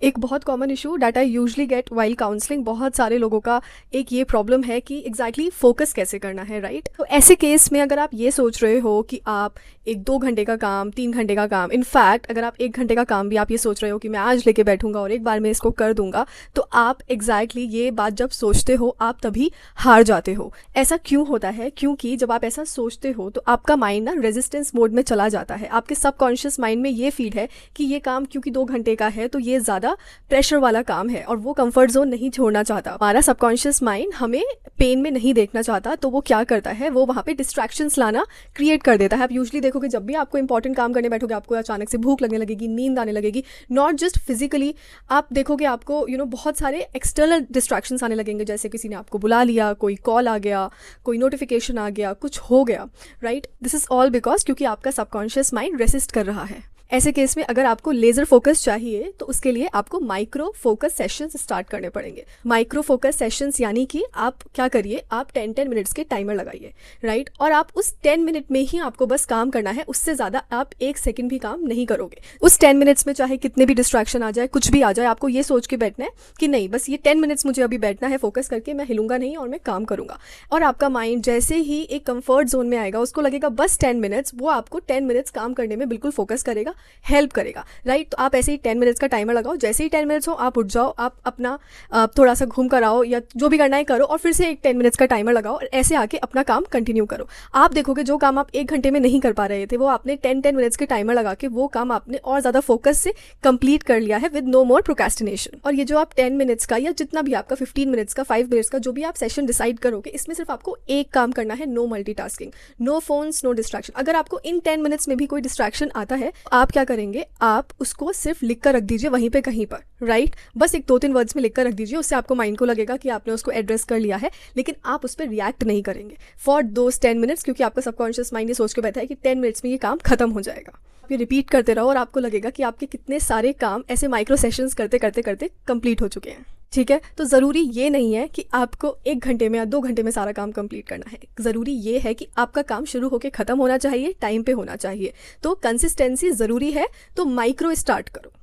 एक बहुत common issue that I usually gate while counselling, बहुत सारे लोगों का एक ये प्रॉब्लम है कि एग्जैक्टली फोकस कैसे करना है, राइट? तो ऐसे केस में अगर आप ये सोच रहे हो कि आप एक 2 घंटे का काम, 3 घंटे का काम, इनफैक्ट अगर आप 1 घंटे का काम भी आप ये सोच रहे हो कि मैं आज लेके बैठूंगा और एक बार में इसको कर दूंगा, तो आप एग्जैक्टली ये बात जब सोचते हो आप तभी हार जाते हो। ऐसा क्यों होता है? क्योंकि जब आप ऐसा सोचते हो तो आपका माइंड ना रेजिस्टेंस मोड में चला जाता है। आपके सबकॉन्शियस माइंड में ये फीड है कि ये काम क्योंकि 2 घंटे का है तो ये ज़्यादा प्रेशर वाला काम है और वो कंफर्ट जोन नहीं छोड़ना चाहता। हमारा सबकॉन्शियस माइंड हमें पेन में नहीं देखना चाहता, तो वो क्या करता है, वो वहाँ पे डिस्ट्रैक्शंस लाना क्रिएट कर देता है। आप यूजली देखोगे जब भी आपको इंपॉर्टेंट काम करने बैठोगे आपको अचानक से भूख लगने लगेगी, नींद आने लगेगी, नॉट जस्ट फिजिकली। आप देखोगे आपको बहुत सारे एक्सटर्नल डिस्ट्रैक्शंस आने लगेंगे, जैसे किसी ने आपको बुला लिया, कोई कॉल आ गया, कोई नोटिफिकेशन आ गया, कुछ हो गया, right? This is all because क्योंकि आपका सबकॉन्शियस माइंड रेसिस्ट कर रहा है। ऐसे केस में अगर आपको लेज़र फोकस चाहिए तो उसके लिए आपको माइक्रो फोकस सेशंस स्टार्ट करने पड़ेंगे। माइक्रो फोकस सेशंस यानी कि आप क्या करिए, आप 10-10 मिनट्स के टाइमर लगाइए, राइट? और आप उस 10 मिनट में ही आपको बस काम करना है, उससे ज़्यादा आप 1 सेकंड भी काम नहीं करोगे। उस 10 मिनट्स में चाहे कितने भी डिस्ट्रैक्शन आ जाए, कुछ भी आ जाए, आपको ये सोच के बैठना है कि नहीं, बस ये 10 मिनट्स मुझे अभी बैठना है फोकस करके, मैं हिलूंगा नहीं और मैं काम करूंगा। और आपका माइंड जैसे ही एक कंफर्ट जोन में आएगा, उसको लगेगा बस 10 मिनट्स, वो आपको 10 मिनट्स काम करने में बिल्कुल फोकस करेगा, हेल्प करेगा, राइट? तो आप ऐसे ही 10 मिनट्स का टाइमर लगाओ, जैसे ही 10 मिनट्स हो आप उठ जाओ, आप अपना थोड़ा सा घूम कर आओ या जो भी करना है करो, और फिर से एक 10 मिनट्स का टाइमर लगाओ और ऐसे आके अपना काम कंटिन्यू करो। आप देखोगे जो काम आप 1 घंटे में नहीं कर पा रहे थे, वो आपने 10-10 मिनट्स के टाइमर लगा के वो काम आपने और ज़्यादा फोकस से कंप्लीट कर लिया है विद नो मोर प्रोक्रेस्टिनेशन। और ये जो आप 10 मिनट्स का या जितना भी आपका 15 मिनट्स का, 5 मिनट्स का जो भी आप सेशन डिसाइड करोगे, इसमें सिर्फ आपको एक काम करना है, no multitasking, no phones, no distraction. अगर आपको इन 10 मिनट्स में भी कोई डिस्ट्रैक्शन आता है, आप क्या करेंगे, आप उसको सिर्फ लिख कर रख दीजिए वहीं पे कहीं पर, राइट? बस एक 2-3 वर्ड्स में लिख कर रख दीजिए, उससे आपको माइंड को लगेगा कि आपने उसको एड्रेस कर लिया है, लेकिन आप उस पर रिएक्ट नहीं करेंगे फॉर दोज 10 मिनट्स, क्योंकि आपका सबकॉन्शियस माइंड ये सोच के बैठा है कि 10 मिनट्स में ये काम खत्म हो जाएगा। आप ये रिपीट करते रहो और आपको लगेगा कि आपके कितने सारे काम ऐसे माइक्रो सेशंस करते करते करते कंप्लीट हो चुके हैं। ठीक है, तो ज़रूरी ये नहीं है कि आपको 1 घंटे में या 2 घंटे में सारा काम कंप्लीट करना है। ज़रूरी ये है कि आपका काम शुरू होकर ख़त्म होना चाहिए, टाइम पे होना चाहिए। तो कंसिस्टेंसी ज़रूरी है, तो माइक्रो स्टार्ट करो।